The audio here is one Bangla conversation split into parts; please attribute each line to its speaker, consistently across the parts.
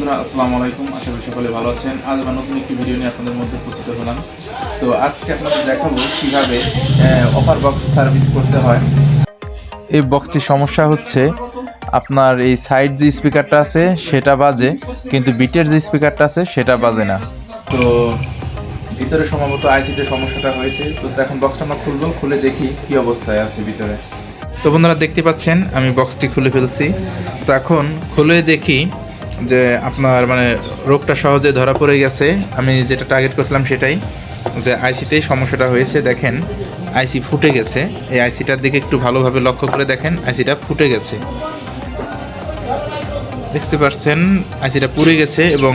Speaker 1: বন্ধুরা আসসালামু আলাইকুম, আশা করি সকলে ভালো আছেন। আজ আবার নতুন একটি ভিডিও নিয়ে আপনাদের মধ্যে উপস্থিত হলাম। তো আজকে আপনাদের দেখাবো কিভাবে অফার বক্স সার্ভিস করতে হয়। এই বক্সটির সমস্যা হচ্ছে আপনার এই সাইড যে স্পিকারটা আছে সেটা বাজে, কিন্তু বিটের যে স্পিকারটা আছে সেটা বাজে না। তো ভিতরে সম্ভবত আইসিতে সমস্যাটা হয়েছে। তো এখন বক্সটা আমরা খুলবো, খুলে দেখি কি অবস্থায় আছে ভিতরে। তো বন্ধুরা দেখতে পাচ্ছেন আমি বক্সটি খুলে ফেলছি। তো এখন খুলে দেখি যে আপনার রোগটা সহজে ধরা পড়ে গেছে। আমি যেটা টার্গেট করছিলাম সেটাই, যে আইসিতেই সমস্যাটা হয়েছে। দেখেন আইসি ফুটে গেছে। এই আইসিটার দিকে একটু ভালোভাবে লক্ষ্য করে দেখেন, আইসিটা ফুটে গেছে। দেখতে পাচ্ছেন আইসিটা পুড়ে গেছে এবং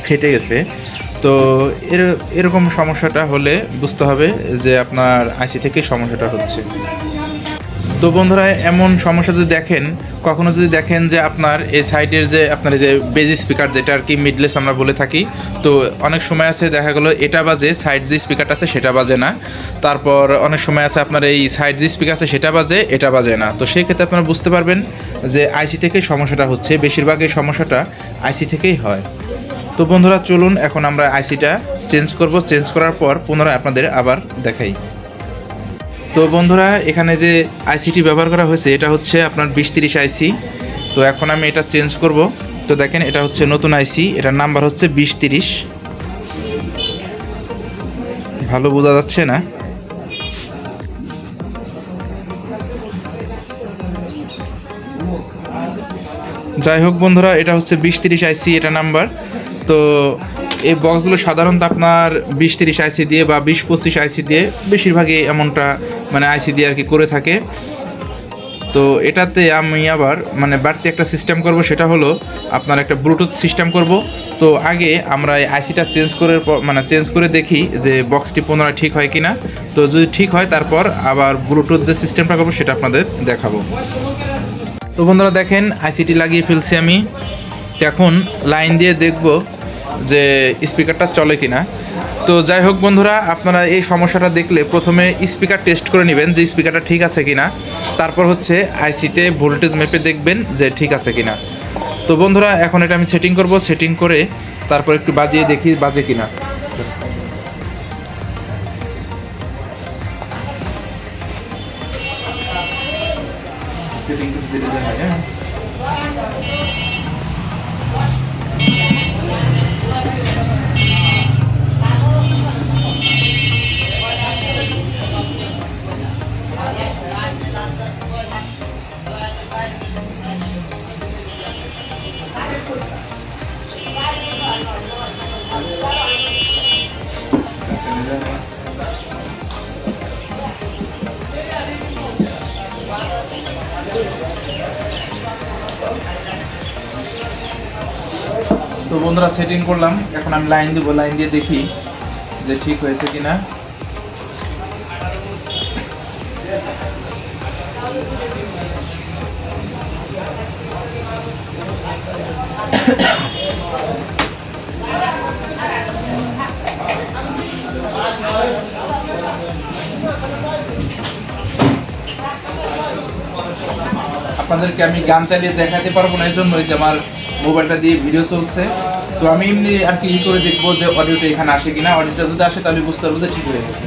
Speaker 1: ফেটে গেছে। তো এরকম সমস্যাটা হলে বুঝতে হবে যে আপনার আইসি থেকে সমস্যাটা হচ্ছে। তো বন্ধুরা এমন সমস্যা যদি দেখেন, কখনো যদি দেখেন যে আপনার এই সাইডের যে আপনার এই যে বেজ স্পিকার, যেটা আর কি মিডলেস আমরা বলে থাকি, তো অনেক সময় আছে দেখা গেলো এটা বাজে, সাইড যে স্পিকারটা আছে সেটা বাজে না। তারপর অনেক সময় আছে আপনার এই সাইড যে স্পিকার আছে সেটা বাজে, এটা বাজে না। তো সেই ক্ষেত্রে আপনারা বুঝতে পারবেন যে আইসি থেকেই সমস্যাটা হচ্ছে। বেশিরভাগ এই সমস্যাটা আইসি থেকেই হয়। তো বন্ধুরা চলুন এখন আমরা আইসিটা চেঞ্জ করব। চেঞ্জ করার পর পুনরায় আপনাদের আবার দেখাই। তো বন্ধুরা এখানে যে আইসিটি ব্যবহার করা হয়েছে এটা হচ্ছে আপনার 2030 আইসি। তো এখন আমি এটা চেঞ্জ করব। তো দেখেন এটা হচ্ছে নতুন আইসি, এটার নাম্বার হচ্ছে 2030। ভালো বোঝা যাচ্ছে না। যাই হোক বন্ধুরা, এটা হচ্ছে 2030 আইসি, এটা নাম্বার। তো এই বক্সগুলো সাধারণত আপনার 2030 আইসি দিয়ে বা 2025 আইসি দিয়ে বেশিরভাগই এমনটা আইসি দিয়ে আর কি করে থাকে। তো এটাতে আমি আবার বাড়তি একটা সিস্টেম করব, সেটা হলো আপনার একটা ব্লুটুথ সিস্টেম করব। তো আগে আমরা এই আইসিটা চেঞ্জ করে দেখি যে বক্সটি পুনরায় ঠিক হয় কিনা। তো যদি ঠিক হয় তারপর আবার ব্লুটুথ যে সিস্টেমটা করবো সেটা আপনাদের দেখাবো। তো বন্ধুরা দেখেন আইসিটি লাগিয়ে ফেলছি আমি। এখন লাইন দিয়ে দেখব যে স্পিকারটা চলে কিনা। তো যাই হোক বন্ধুরা, আপনারা এই সমস্যাটা দেখলে প্রথমে স্পিকার টেস্ট করে নেবেন যে স্পিকারটা ঠিক আছে কিনা। তারপর হচ্ছে আইসিতে ভোল্টেজ মেপে দেখবেন যে ঠিক আছে কিনা। তো বন্ধুরা এখন এটা আমি সেটিং করব। সেটিং করে তারপর একটু বাজিয়ে দেখি বাজে কিনা। সেটিং করে সেটা দেখায়। হ্যাঁ, তো বন্ধুরা সেটিং করলাম। এখন আমি লাইন দিব, লাইন দিয়ে দেখি যে ঠিক হয়েছে কিনা। আপনাদেরকে আমি গান চালিয়ে দেখাতে পারবো না, এই জন্যই যে আমার মোবাইলটা দিয়ে ভিডিও চলছে। তো আমি এমনি আর কি করে দেখবো যে অডিওটা এখানে আসে কিনা। অডিওটা যদি আসে তাহলে বুঝতে পারবো যে ঠিক হয়ে গেছে।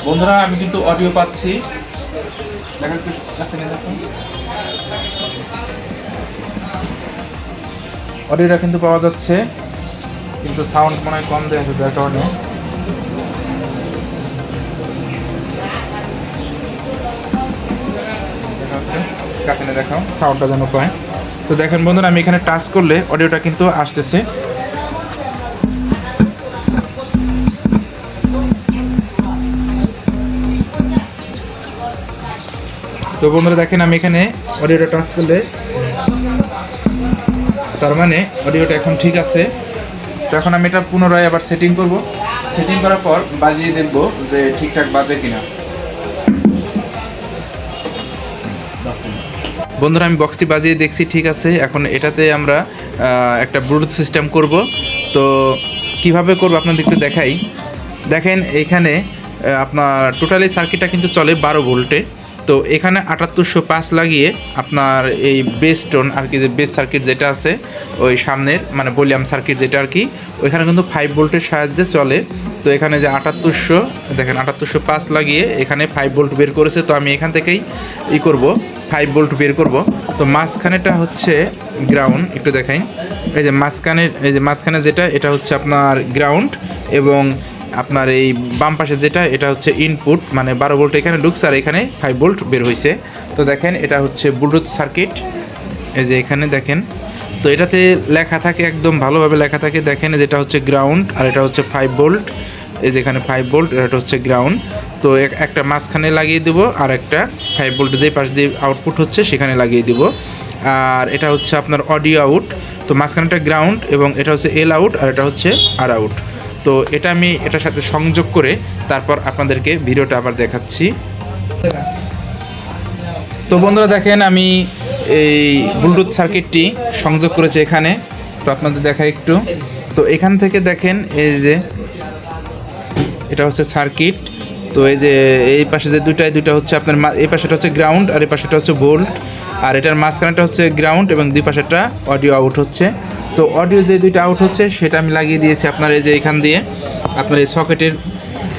Speaker 1: বন্ধুরা আমি কিন্তু অডিও পাচ্ছি, দেখা একটু কাছে নিয়ে দেখুন। অডিওটা কিন্তু পাওয়া যাচ্ছে, কিন্তু সাউন্ড মনে হয় কম দেওয়া যার কারণে। কাছে নিয়ে দেখাও, সাউন্ডটা যেন পায়। তো দেখেন বন্ধুরা আমি এখানে টাচ করলে অডিওটা কিন্তু আসতেছে। তো বন্ধুরা দেখেন আমি এখানে অডিওটা টাচ করলে তার অডিওটা এখন ঠিক আছে। তো এখন আমি এটা পুনরায় আবার সেটিং করব। সেটিং করার পর বাজিয়ে দেখব যে ঠিকঠাক বাজে কিনা। বন্ধুরা আমি বক্সটি বাজিয়ে দেখছি ঠিক আছে। এখন এটাতে আমরা একটা ব্লুটুথ সিস্টেম করব। তো কিভাবে করব আপনাদের একটু দেখাই। দেখেন এইখানে আপনার টোটালি সার্কিটটা কিন্তু চলে 12 ভোল্টে। তো এখানে 7805 লাগিয়ে আপনার এই বেস টোন আর কি, যে বেস সার্কিট যেটা আছে ওই সামনের মানে ভলিউম সার্কিট যেটা আর কি, ওইখানে কিন্তু 5 ভোল্টের সাহায্যে চলে। তো এখানে যে 7800 দেখেন 7805 লাগিয়ে এখানে 5 ভোল্ট বের করেছে। তো আমি এখান থেকেই করব 5 ভোল্ট বের করব। তো মাঝখানেটা হচ্ছে গ্রাউন্ড, একটু দেখাই। এই যে মাঝখানে যেটা এটা হচ্ছে আপনার গ্রাউন্ড, এবং আপনার এই বাম পাশে যেটা এটা হচ্ছে ইনপুট, মানে 12 ভোল্ট এখানে ঢুকছে আর এখানে 5 ভোল্ট বের হয়েছে। তো দেখেন এটা হচ্ছে ব্লুটুথ সার্কিট, এই যে এখানে দেখেন। তো এটাতে লেখা থাকে, একদম ভালোভাবে লেখা থাকে, দেখেন যেটা হচ্ছে গ্রাউন্ড আর এটা হচ্ছে 5 ভোল্ট। এই যে এখানে 5 ভোল্ট, এটা হচ্ছে গ্রাউন্ড। তো একটা মাঝখানে লাগিয়ে দেব, আর একটা 5 ভোল্ট যেই পাশ দিয়ে আউটপুট হচ্ছে সেখানে লাগিয়ে দেব। আর এটা হচ্ছে আপনার অডিও আউট। তো মাঝখানেটা গ্রাউন্ড এবং এটা হচ্ছে এল আউট আর এটা হচ্ছে আর আউট। তো এটা আমি এটার সাথে সংযোগ করে তারপর আপনাদেরকে ভিডিওটা আবার দেখাচ্ছি। তো বন্ধুরা দেখেন আমি এই ব্লুটুথ সার্কিটটি সংযোগ করেছি এখানে। তো আপনাদের দেখাই একটু। তো এখান থেকে দেখেন এই যে এটা হচ্ছে সার্কিট। তো এই যে এই পাশে যে দুইটা হচ্ছে আপনার, এই পাশেটা হচ্ছে গ্রাউন্ড আর এই পাশেটা হচ্ছে ভোল্ট, আর এটার মাঝখানেটা হচ্ছে গ্রাউন্ড এবং দুই পাশেটা অডিও আউট হচ্ছে। তো অডিও যে দুইটা আউট হচ্ছে সেটা আমি লাগিয়ে দিয়েছি আপনার এই যে এখান দিয়ে আপনার এই সকেটের,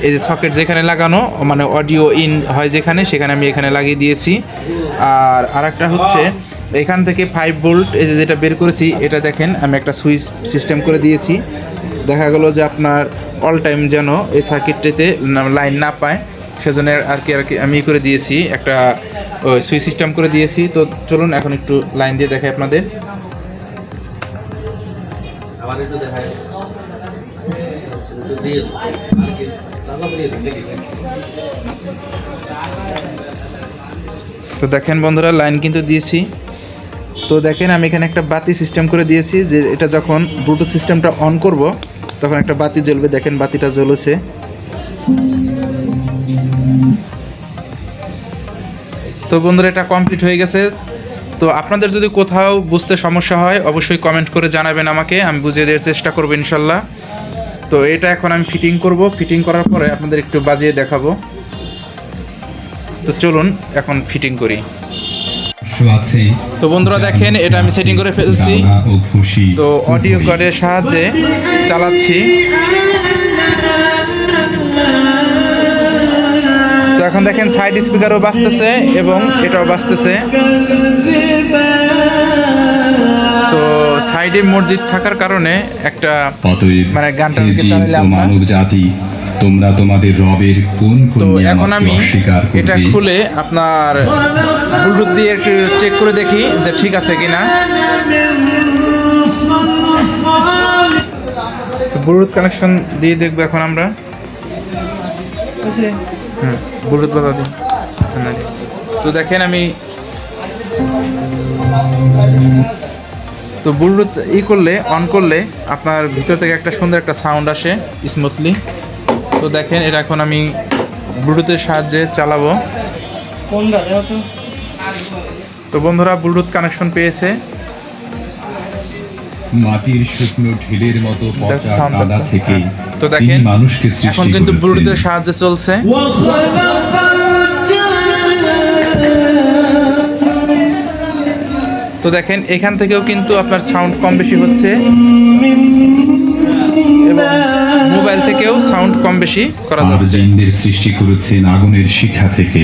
Speaker 1: এই যে সকেট যেখানে লাগানো মানে অডিও ইন হয় যেখানে, সেখানে আমি এখানে লাগিয়ে দিয়েছি। আর আরেকটা হচ্ছে এখান থেকে 5 ভোল্ট এই যে যেটা বের করেছি, এটা দেখেন আমি একটা সুইচ সিস্টেম করে দিয়েছি। দেখা গেল যে আপনার অল টাইম যেন এই সার্কিটটিতে লাইন না পায়, সেজন্য আর কি আমি করে দিয়েছি, একটা সুইচ সিস্টেম করে দিয়েছি। তো চলুন এখন একটু লাইন দিয়ে দেখাই আপনাদের। তো দেখেন বন্ধুরা লাইন কিন্তু দিয়েছি। তো দেখেন আমি এখানে একটা বাতি সিস্টেম করে দিয়েছি, যে এটা যখন ব্লুটুথ সিস্টেমটা অন করব তখন একটা বাতি জ্বলবে। দেখেন বাতিটা জ্বলেছে। তো বন্ধুরা এটা কমপ্লিট হয়ে গেছে। তো আপনাদের যদি কোথাও বুঝতে সমস্যা হয় অবশ্যই কমেন্ট করে জানাবেন আমাকে, আমি বুঝিয়ে দেওয়ার চেষ্টা করব ইনশাল্লাহ। তো এটা এখন আমি ফিটিং করব, ফিটিং করার পরে আপনাদের একটু বাজিয়ে দেখাবো। তো চলুন এখন ফিটিং করি। তো বন্ধুরা দেখেন এটা আমি সেটিং করে ফেলছি। তো অডিও কার্ডের সাহায্যে চালাচ্ছি। তো এখন দেখেন সাইড স্পিকারও বাজতেছে এবং এটাও বাজতেছে। তো সাইডে মসজিদ থাকার কারণে একটা মানে গানটা
Speaker 2: মানব জাতি, তোমরা তোমাদের রবের কোন কোন
Speaker 1: নিয়ামতকে অস্বীকার করবে। এটা খুলে আপনার ব্লুটুথ দিয়ে একটু চেক করে দেখি যে ঠিক আছে কিনা। তো ব্লুটুথ কানেকশন দিয়ে দেখবো এখন আমরা। ব্লুটুথ বাজা দিই। তো দেখেন আমি তো ব্লুটুথ করলে অন করলে আপনার ভিতর থেকে একটা সুন্দর একটা সাউন্ড আসে স্মুথলি। তো দেখেন এটা এখন আমি ব্লুটুথের সাহায্যে চালাবো। তো বন্ধুরা ব্লুটুথ কানেকশন পেয়েছে।
Speaker 2: মাটির শুকনো ঢিলের মতো কাদা থেকে
Speaker 1: তো দেখেন
Speaker 2: মানুষকে
Speaker 1: এখন কিন্তু ব্লুটুথের সাহায্যে চলছে। তো দেখেন এখান থেকেও কিন্তু আপনার সাউন্ড কম বেশি হচ্ছে এবং মোবাইল থেকেও সাউন্ড কম বেশি করা যাচ্ছে।
Speaker 2: জিনদের সৃষ্টি করেছেন আগুনের শিখা থেকে।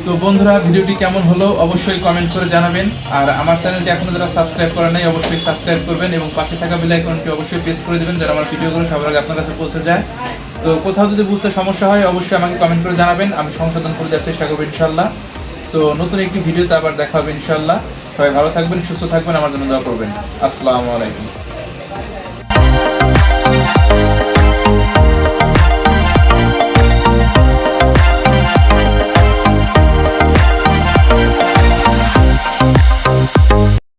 Speaker 1: তো বন্ধুরা ভিডিওটি কেমন হলো অবশ্যই কমেন্ট করে জানাবেন। আর আমার চ্যানেলটি এখনো যারা সাবস্ক্রাইব করেন নাই অবশ্যই সাবস্ক্রাইব করবেন এবং পাশে থাকা বেল আইকনটি অবশ্যই প্রেস করে দেবেন, যেন আমার ভিডিওগুলো সবার আগে আপনার কাছে পৌঁছে যায়। তো কোথাও যদি বুঝতে সমস্যা হয় অবশ্যই আমাকে কমেন্ট করে জানাবেন, আমি সংশোধন করে দেওয়ার চেষ্টা করবো ইনশাল্লাহ। তো নতুন একটি ভিডিওতে আবার দেখা হবে ইনশাল্লাহ। সবাই ভালো থাকবেন, সুস্থ থাকবেন, আমার জন্য দোয়া করবেন। আসসালামু আলাইকুম।